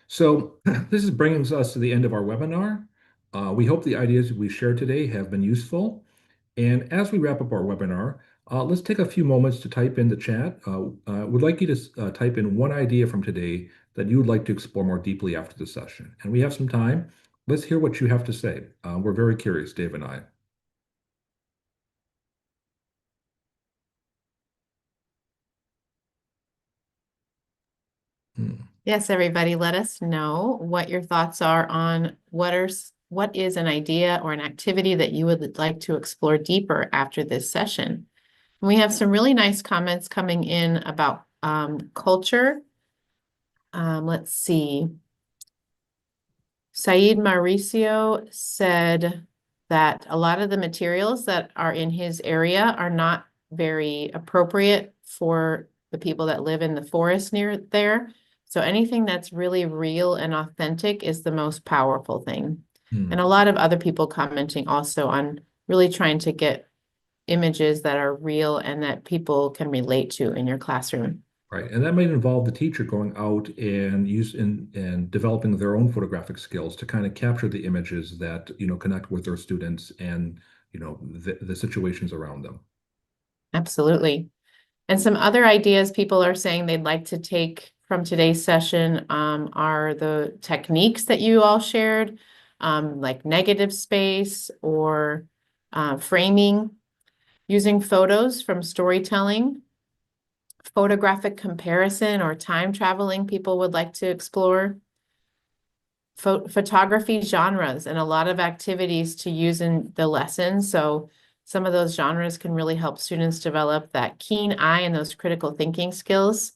[SPEAKER 2] So this is bringing us to the end of our webinar. We hope the ideas we shared today have been useful. And as we wrap up our webinar, let's take a few moments to type in the chat. Would like you to type in one idea from today that you would like to explore more deeply after the session. And we have some time. Let's hear what you have to say. We're very curious, Dave and I.
[SPEAKER 1] Yes, everybody, let us know what your thoughts are on what is an idea or an activity that you would like to explore deeper after this session. We have some really nice comments coming in about culture. Let's see. Saeed Mauricio said that a lot of the materials that are in his area are not very appropriate for the people that live in the forest near there. So anything that's really real and authentic is the most powerful thing. And a lot of other people commenting also on really trying to get images that are real and that people can relate to in your classroom.
[SPEAKER 2] Right, and that might involve the teacher going out and developing their own photographic skills to kind of capture the images that, connect with their students and, the situations around them.
[SPEAKER 1] Absolutely. And some other ideas people are saying they'd like to take from today's session are the techniques that you all shared, like negative space or framing, using photos from storytelling, photographic comparison or time traveling people would like to explore, photography genres and a lot of activities to use in the lesson. So some of those genres can really help students develop that keen eye and those critical thinking skills.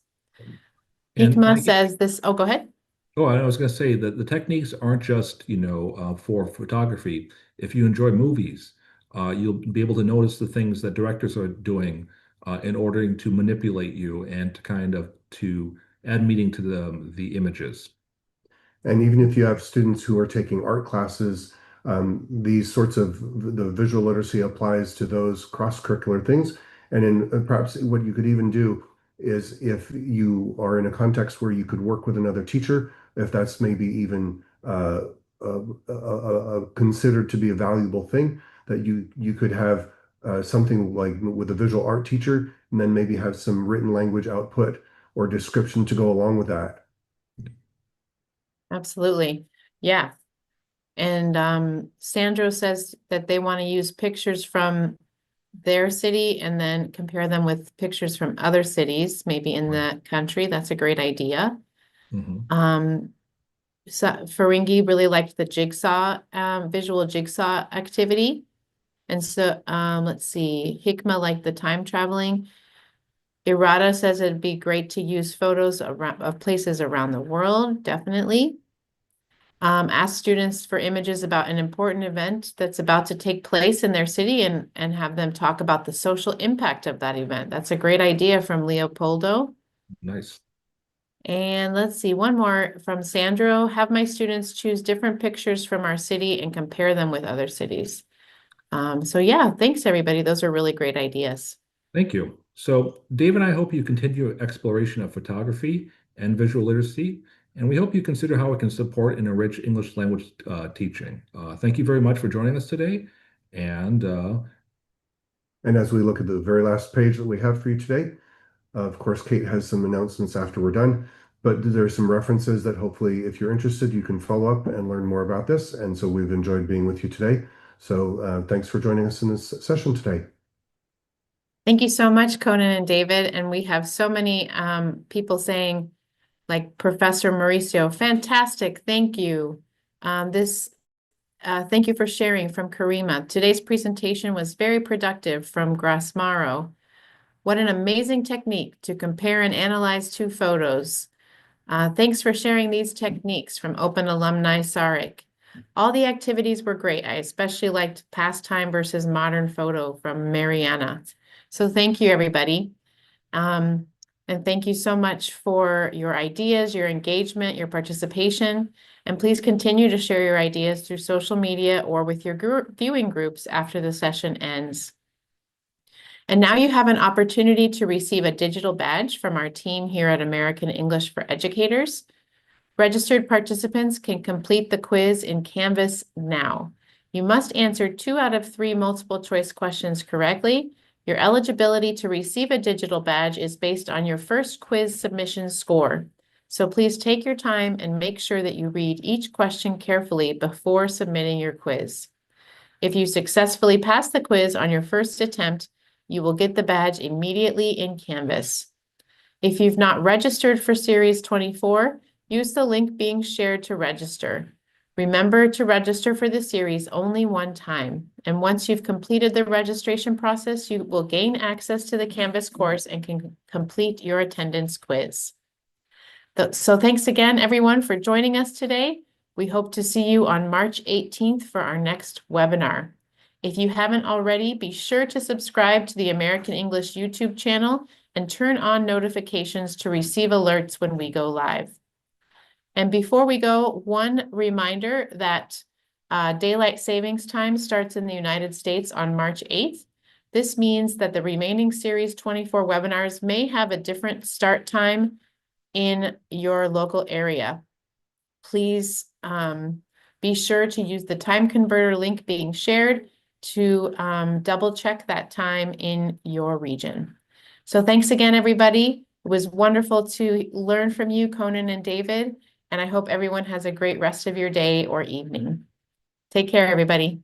[SPEAKER 1] Hikma says this, oh, go ahead.
[SPEAKER 2] Oh, I was going to say that the techniques aren't just, for photography. If you enjoy movies, you'll be able to notice the things that directors are doing in order to manipulate you and to kind of to add meaning to the images.
[SPEAKER 3] And even if you have students who are taking art classes, these sorts of the visual literacy applies to those cross-curricular things. And in perhaps what you could even do is if you are in a context where you could work with another teacher, if that's maybe even considered to be a valuable thing, that you could have something like with a visual art teacher, and then maybe have some written language output or description to go along with that.
[SPEAKER 1] Absolutely. Yeah. And Sandro says that they want to use pictures from their city and then compare them with pictures from other cities, maybe in the country. That's a great idea.
[SPEAKER 2] Mhm.
[SPEAKER 1] So Ferengi really liked the jigsaw, visual jigsaw activity. And so let's see, Hikma liked the time traveling. Irada says it'd be great to use photos of places around the world, definitely. Ask students for images about an important event that's about to take place in their city and have them talk about the social impact of that event. That's a great idea from Leopoldo.
[SPEAKER 2] Nice.
[SPEAKER 1] And let's see, one more from Sandro. Have my students choose different pictures from our city and compare them with other cities. So yeah, thanks everybody. Those are really great ideas.
[SPEAKER 2] Thank you. So, Dave and I hope you continue your exploration of photography and visual literacy, and we hope you consider how it can support and enrich English language teaching. Thank you very much for joining us today. And
[SPEAKER 3] And as we look at the very last page that we have for you today, of course, Kate has some announcements after we're done, but there are some references that hopefully, if you're interested, you can follow up and learn more about this. And so we've enjoyed being with you today. So thanks for joining us in this session today.
[SPEAKER 1] Thank you so much, Conan and David. And we have so many people saying, like Professor Mauricio, fantastic, thank you. Thank you for sharing from Karima. Today's presentation was very productive from Grasmaro. What an amazing technique to compare and analyze two photos. Thanks for sharing these techniques from Open Alumni Sarek. All the activities were great. I especially liked pastime versus modern photo from Mariana. So thank you, everybody. And thank you so much for your ideas, your engagement, your participation. And please continue to share your ideas through social media or with your viewing groups after the session ends. And now you have an opportunity to receive a digital badge from our team here at American English for Educators. Registered participants can complete the quiz in Canvas now. You must answer 2 out of 3 multiple choice questions correctly. Your eligibility to receive a digital badge is based on your first quiz submission score. So please take your time and make sure that you read each question carefully before submitting your quiz. If you successfully pass the quiz on your first attempt, you will get the badge immediately in Canvas. If you've not registered for Series 24, use the link being shared to register. Remember to register for the series only one time, and once you've completed the registration process, you will gain access to the Canvas course and can complete your attendance quiz. So thanks again, everyone, for joining us today. We hope to see you on March 18th for our next webinar. If you haven't already, be sure to subscribe to the American English YouTube channel and turn on notifications to receive alerts when we go live. And before we go, one reminder that daylight savings time starts in the United States on March 8th. This means that the remaining Series 24 webinars may have a different start time in your local area. Please be sure to use the time converter link being shared to double check that time in your region. So thanks again, everybody. It was wonderful to learn from you, Conan and David, and I hope everyone has a great rest of your day or evening. Take care, everybody.